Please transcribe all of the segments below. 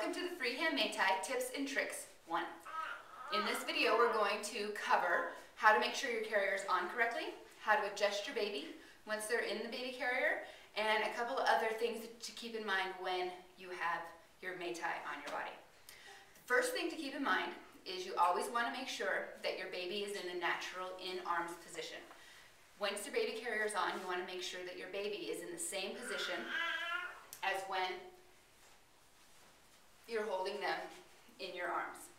Welcome to the Freehand Maytai Tips and Tricks 1. In this video we're going to cover how to make sure your carrier is on correctly, how to adjust your baby once they're in the baby carrier, and a couple of other things to keep in mind when you have your Maytai on your body. First thing to keep in mind is you always want to make sure that your baby is in the natural in-arms position. Once your baby carrier is on, you want to make sure that your baby is in the same position as when you're holding them in your arms.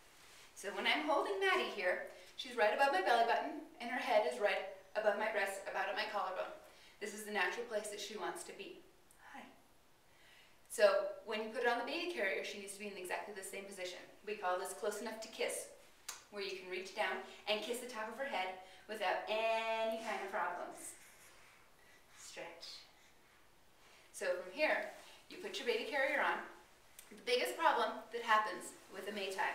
So when I'm holding Maddie here, she's right above my belly button and her head is right above my breast, about at my collarbone. This is the natural place that she wants to be. Hi. So when you put it on the baby carrier, she needs to be in exactly the same position. We call this close enough to kiss, where you can reach down and kiss the top of her head without any kind of problems. Stretch. So from here, you put your baby carrier on. The biggest problem that happens with a Maytai,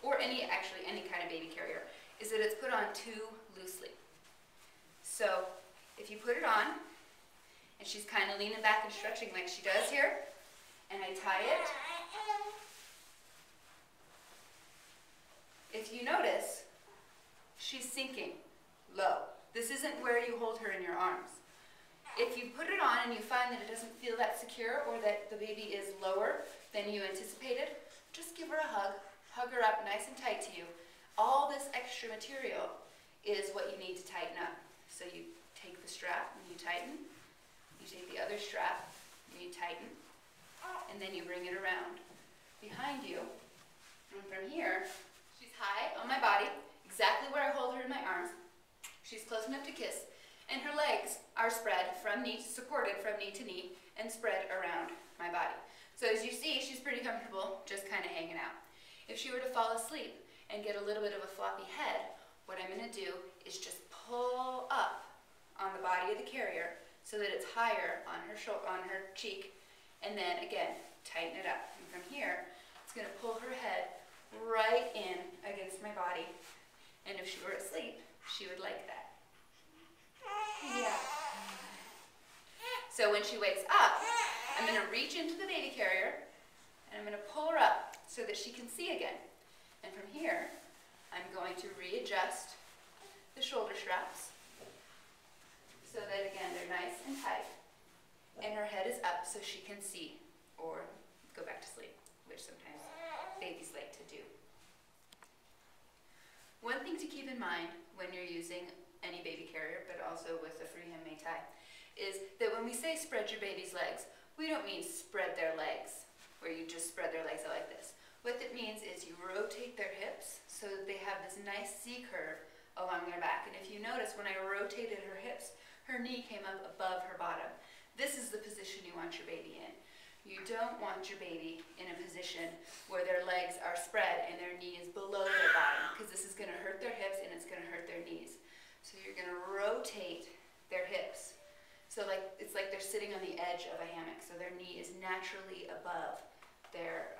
or any kind of baby carrier, is that it's put on too loosely. So if you put it on, and she's kind of leaning back and stretching like she does here, and I tie it, if you notice, she's sinking low. This isn't where you hold her in your arms. If you put it on and you find that it doesn't feel that secure or that the baby is lower than you anticipated, just give her a hug. Hug her up nice and tight to you. All this extra material is what you need to tighten up. So you take the strap and you tighten. You take the other strap and you tighten. And then you bring it around behind you. And from here, she's high on my body, exactly where I hold her in my arms. She's close enough to kiss. And her legs are spread from knee, supported from knee to knee, and spread around my body. So as you see, she's pretty comfortable, just kind of hanging out. If she were to fall asleep and get a little bit of a floppy head, what I'm going to do is just pull up on the body of the carrier so that it's higher on her cheek, and then again, tighten it up. And from here, it's going to pull her head right in against my body. And if she were asleep, she would like that. Yeah. So when she wakes up, I'm going to reach into the baby carrier and I'm going to pull her up so that she can see again. And from here, I'm going to readjust the shoulder straps so that again they're nice and tight and her head is up so she can see or go back to sleep, which sometimes babies like to do. One thing to keep in mind when you're using any baby carrier, but also with the FreeHand Maytai, is that when we say spread your baby's legs, we don't mean spread their legs, where you just spread their legs out like this. What it means is you rotate their hips so that they have this nice C curve along their back. And if you notice, when I rotated her hips, her knee came up above her bottom. This is the position you want your baby in. You don't want your baby in a position where their legs are spread and their knee is below their bottom, because this is going to hurt their hips and it's going to hurt their knees. So you're going to rotate their hips. So it's like they're sitting on the edge of a hammock, so their knee is naturally above their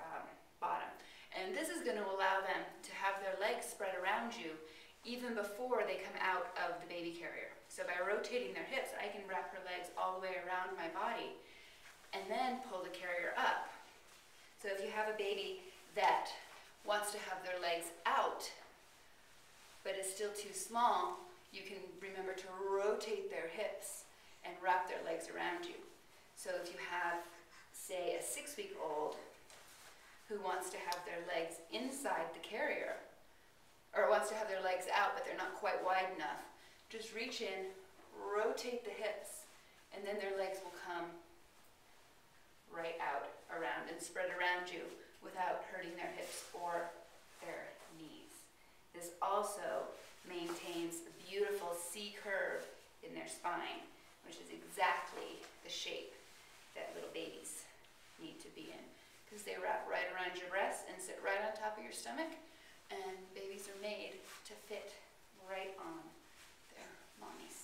bottom. And this is going to allow them to have their legs spread around you even before they come out of the baby carrier. So by rotating their hips, I can wrap her legs all the way around my body and then pull the carrier up. So if you have a baby that wants to have their legs out but is still too small, you can remember to rotate their hips and wrap their legs around you. So if you have, say, a 6-week-old who wants to have their legs inside the carrier, or wants to have their legs out but they're not quite wide enough, just reach in, rotate the hips, and then their legs will come right out around and spread around you without hurting their hips or their knees. This also maintains a beautiful C curve in their spine, which is exactly the shape that little babies need to be in, because they wrap right around your breast and sit right on top of your stomach, and babies are made to fit right on their mommy's